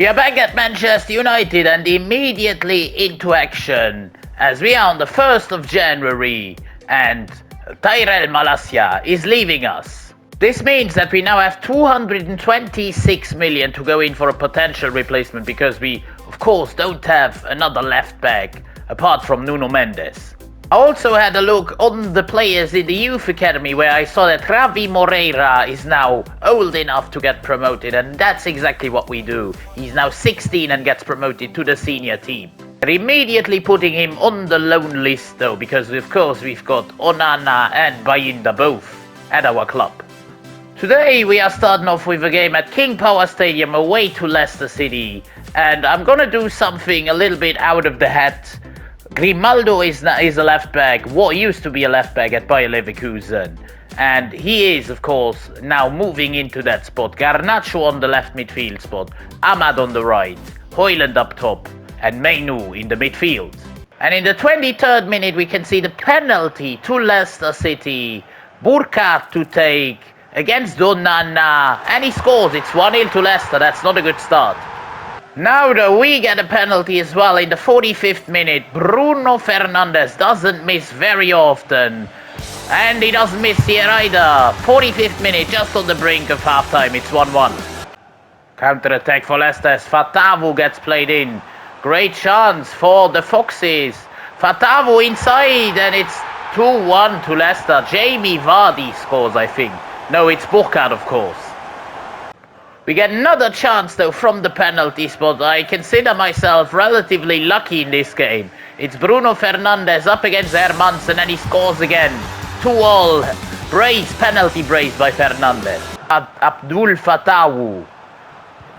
We are back at Manchester United and immediately into action as we are on the 1st of January and Tyrell Malacia is leaving us. This means that we now have 226 million to go in for a potential replacement because we, of course, don't have another left back apart from Nuno Mendes. I also had a look on the players in the youth academy where I saw that Ravi Moreira is now old enough to get promoted, and that's exactly what we do. He's now 16 and gets promoted to the senior team. We're immediately putting him on the loan list though, because of course we've got Onana and Bayinda both at our club. Today we are starting off with a game at King Power Stadium away to Leicester City, and I'm gonna do something a little bit out of the hat. Grimaldo is a left back, what used to be a left back at Bayer Leverkusen, and he is of course now moving into that spot. Garnacho on the left midfield spot, Ahmad on the right, Højlund up top, and Mainu in the midfield. And in the 23rd minute we can see the penalty to Leicester City, Burkhardt to take against Onana, and he scores. It's 1-0 to Leicester. That's not a good start. Now though, we get a penalty as well in the 45th minute. Bruno Fernandes doesn't miss very often, and he doesn't miss here either. 45th minute, just on the brink of half-time. It's 1-1. Counter-attack for Leicester as Fatavu gets played in. Great chance for the Foxes. Fatavu inside, and it's 2-1 to Leicester. Jamie Vardy scores, I think. No, it's Burkhardt, of course. We get another chance though from the penalty spot. I consider myself relatively lucky in this game. It's Bruno Fernandes up against Hermansen and he scores again. 2-2. Penalty brace by Fernandes. Abdul Fatawu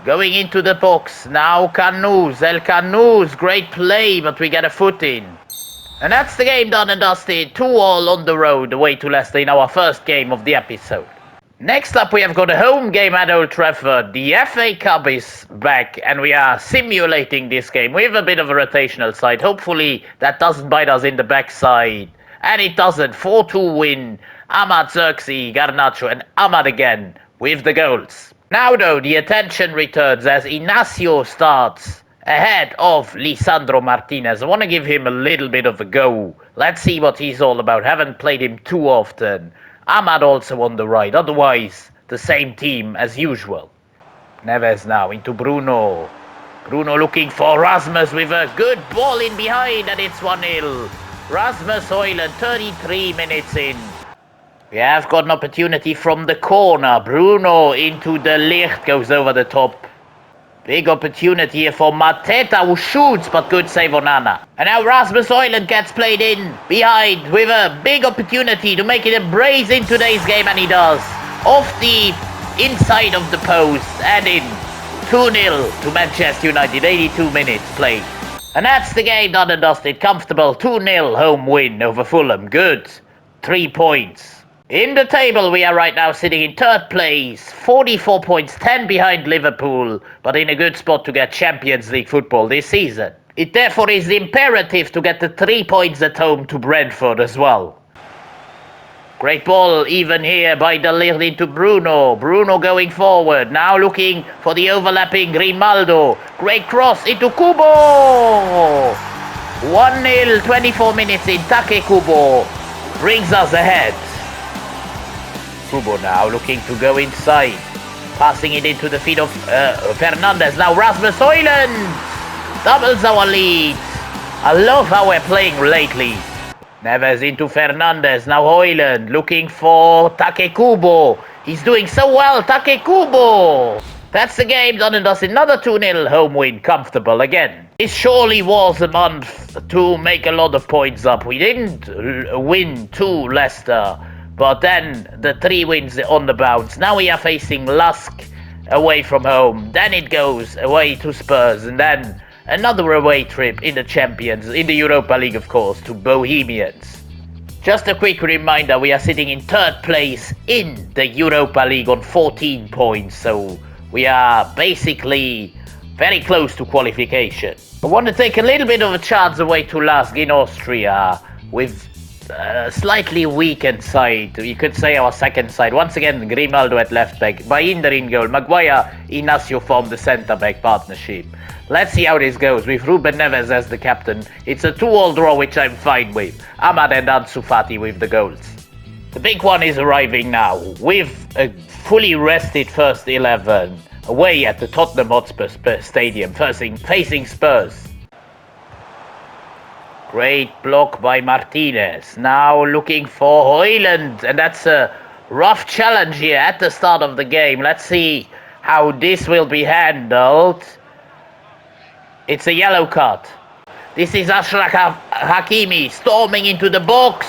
going into the box. Now Canoes. El Canoes. Great play, but we get a foot in. And that's the game done and dusted. 2-2 on the road away to Leicester in our first game of the episode. Next up, we have got a home game at Old Trafford. The FA Cup is back, and we are simulating this game. We have a bit of a rotational side. Hopefully, that doesn't bite us in the backside. And it doesn't. 4-2 win. Ahmad, Xerxes, Garnacho, and Ahmad again with the goals. Now, though, the attention returns as Inacio starts ahead of Lisandro Martinez. I want to give him a little bit of a go. Let's see what he's all about. Haven't played him too often. Ahmad also on the right, otherwise the same team as usual. Neves now into Bruno. Bruno looking for Rasmus with a good ball in behind, and it's 1-0. Rasmus Højlund, 33 minutes in. We have got an opportunity from the corner. Bruno into the Ligt, goes over the top. Big opportunity here for Mateta, who shoots, but good save on Onana. And now Rasmus Højlund gets played in behind with a big opportunity to make it a brace in today's game, and he does. Off the inside of the post and in. 2-0 to Manchester United, 82 minutes played. And that's the game done and dusted. Comfortable 2-0 home win over Fulham. Good. 3 points. In the table, we are right now sitting in 3rd place, 44 points, 10 behind Liverpool, but in a good spot to get Champions League football this season. It therefore is imperative to get the 3 points at home to Brentford as well. Great ball even here by De Ligt into Bruno. Bruno going forward, now looking for the overlapping Grimaldo. Great cross into Kubo! 1-0, 24 minutes in. Take Kubo brings us ahead. Kubo now looking to go inside. Passing it into the feet of Fernandes. Now Rasmus Højlund doubles our lead. I love how we're playing lately. Neves into Fernandes. Now Højlund looking for Take Kubo. He's doing so well, Take Kubo. That's the game done and dusted. Another 2-0 home win. Comfortable again. This surely was a month to make a lot of points up. We didn't win to Leicester, but then the 3 wins on the bounce. Now we are facing Lusk away from home. Then it goes away to Spurs. And then another away trip in the Champions, in the Europa League, of course, to Bohemians. Just a quick reminder, we are sitting in 3rd place in the Europa League on 14 points. So we are basically very close to qualification. I want to take a little bit of a chance away to Lusk in Austria with slightly weakened side. You could say our second side. Once again, Grimaldo at left back, Bayinder in goal, Maguire, Inacio form the centre back partnership. Let's see how this goes with Ruben Neves as the captain. It's a 2-2 draw, which I'm fine with. Ahmad and Ansu Fati with the goals. The big one is arriving now with a fully rested first 11 away at the Tottenham Hotspur Stadium, facing Spurs. Great block by Martinez. Now looking for Højlund, and that's a rough challenge here at the start of the game. Let's see how this will be handled. It's a yellow card. This is Ashraf Hakimi storming into the box,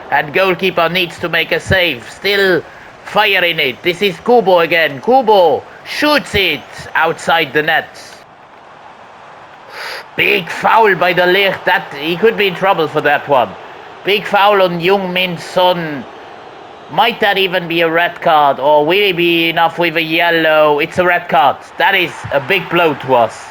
and goalkeeper needs to make a save. Still firing it. This is Kubo again. Kubo shoots it outside the net. Big foul by the Ligt. That he could be in trouble for that one. Big foul on Heung-min Son. Might that even be a red card, or will it be enough with a yellow? It's a red card. That is a big blow to us.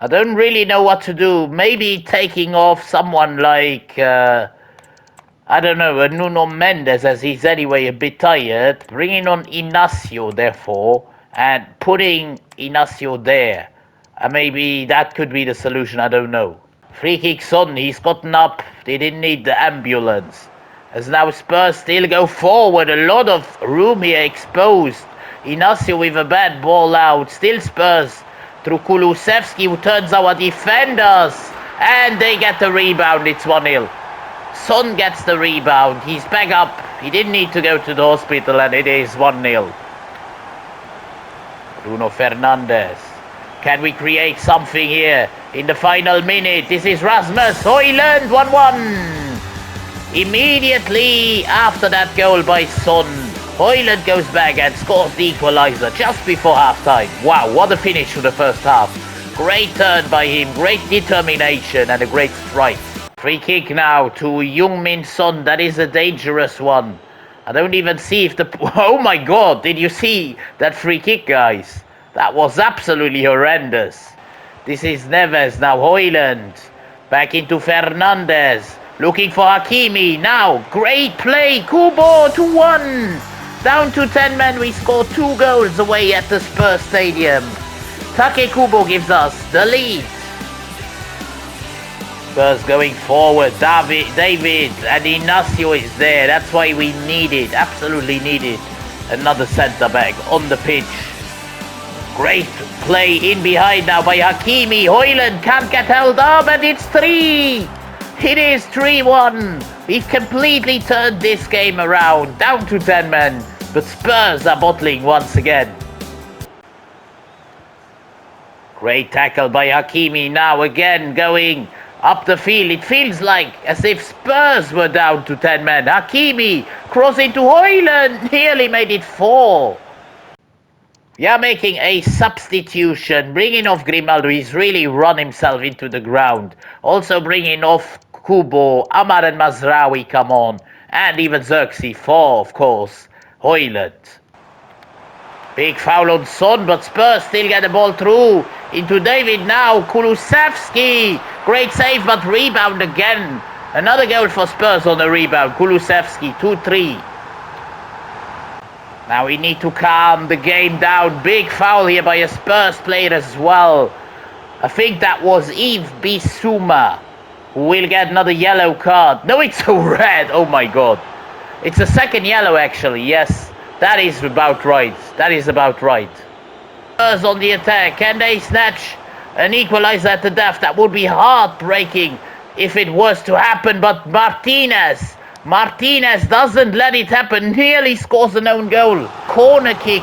I don't really know what to do. Maybe taking off someone like I don't know, Nuno Mendes, as he's anyway a bit tired. Bringing on Inacio, therefore, and putting Inacio there. Maybe that could be the solution, I don't know. Free kick Son, he's gotten up. They didn't need the ambulance. As now Spurs still go forward. A lot of room here exposed. Inacio with a bad ball out. Still Spurs through Kulusevski, who turns our defenders. And they get the rebound. It's 1-0. Son gets the rebound. He's back up. He didn't need to go to the hospital, and it is 1-0. Bruno Fernandes. Can we create something here in the final minute? This is Rasmus Højlund, 1-1. Immediately after that goal by Son, Højlund goes back and scores the equalizer just before half-time. Wow, what a finish to the first half. Great turn by him, great determination and a great strike. Free kick now to Heung-min Son. That is a dangerous one. I don't even see if the... Oh my god, did you see that free kick, guys? That was absolutely horrendous. This is Neves, now Højlund. Back into Fernandes. Looking for Hakimi. Now, great play. Kubo 2-1. Down to 10 men. We scored 2 goals away at the Spurs Stadium. Take Kubo gives us the lead. Spurs going forward. David and Inacio is there. That's why we absolutely needed another centre-back on the pitch. Great play in behind now by Hakimi. Højlund can't get held up, and it's 3. It is 3-1. We've completely turned this game around, down to 10 men. But Spurs are bottling once again. Great tackle by Hakimi now again going up the field. It feels like as if Spurs were down to 10 men. Hakimi crossing to Højlund, nearly made it 4. We are making a substitution, bringing off Grimaldo. He's really run himself into the ground. Also bringing off Kubo, Amar and Mazraoui come on. And even Xerxes for, of course, Højlund. Big foul on Son, but Spurs still get the ball through into David now. Kulusevski, great save, but rebound again. Another goal for Spurs on the rebound. Kulusevski, 2-3. Now we need to calm the game down. Big foul here by a Spurs player as well. I think that was Yves Bissouma, who will get another yellow card. No, it's a red. Oh my god. It's a second yellow actually. Yes, that is about right. That is about right. Spurs on the attack. Can they snatch an equalizer at the death? That would be heartbreaking if it was to happen. But Martinez doesn't let it happen. Nearly scores an own goal. Corner kick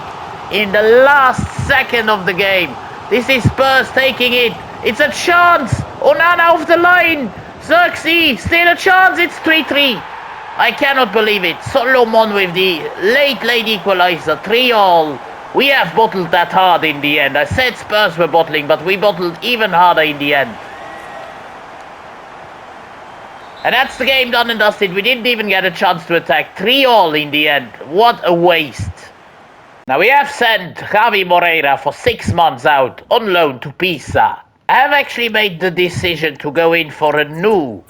in the last second of the game. This is Spurs taking it. It's a chance. Onana off the line. Xerxes, still a chance. It's 3-3. I cannot believe it. Solomon with the late equalizer. 3-3. We have bottled that hard in the end. I said Spurs were bottling, but we bottled even harder in the end. And that's the game done and dusted. We didn't even get a chance to attack. 3-3 in the end. What a waste. Now we have sent Javi Moreira for 6 months out on loan to Pisa. I have actually made the decision to go in for a new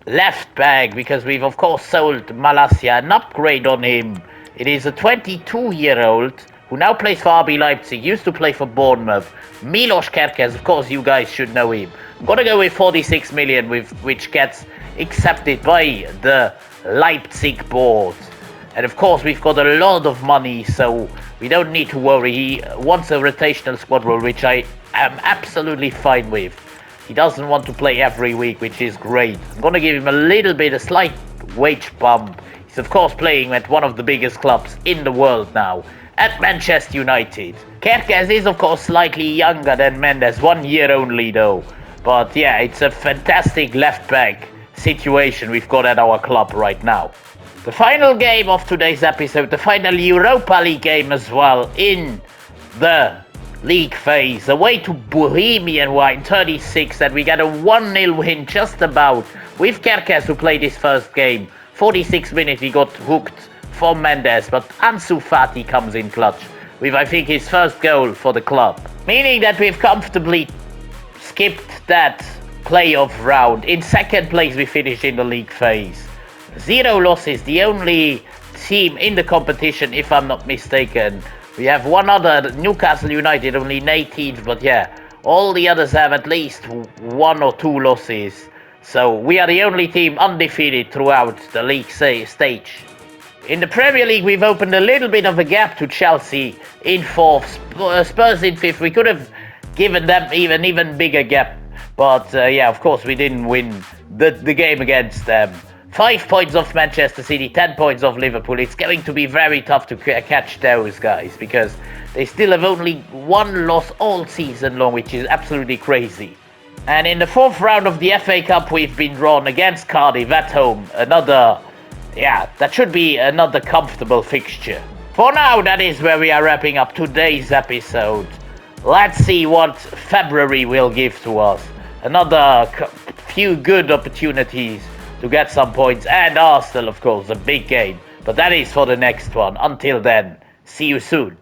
left back because we've of course sold Malasia, an upgrade on him. It is a 22-year-old who now plays for RB Leipzig, used to play for Bournemouth. Milos Kerkez, of course you guys should know him. I'm gonna go with 46 million, which gets accepted by the Leipzig board. And of course we've got a lot of money, so we don't need to worry. He wants a rotational squad role, which I am absolutely fine with. He doesn't want to play every week, which is great. I'm gonna give him a slight wage bump. He's of course playing at one of the biggest clubs in the world now, at Manchester United. Kerkez is of course slightly younger than Mendes, 1 year only though. But yeah, it's a fantastic left back situation we've got at our club right now. The final game of today's episode, the final Europa League game as well, in the league phase, away to Bohemian Wine 36, and we get a 1-0 win just about, with Kerkez who played his first game. 46 minutes he got hooked from Mendes, but Ansu Fati comes in clutch with I think his first goal for the club, meaning that we've comfortably skipped that playoff round. In second place we finished in the league phase. 0 losses, the only team in the competition if I'm not mistaken. We have one other, Newcastle United, only in 18th, but yeah, all the others have at least 1 or 2 losses. So we are the only team undefeated throughout the league stage. In the Premier League, we've opened a little bit of a gap to Chelsea in 4th, Spurs in 5th. We could have given them even bigger gap, but yeah, of course we didn't win the game against them. 5 points off Manchester City, 10 points off Liverpool. It's going to be very tough to catch those guys because they still have only 1 loss all season long, which is absolutely crazy. And in the 4th round of the FA Cup, we've been drawn against Cardiff at home. That should be another comfortable fixture. For now, that is where we are wrapping up today's episode. Let's see what February will give to us. Another few good opportunities to get some points, and Arsenal, of course, a big game. But that is for the next one. Until then, see you soon.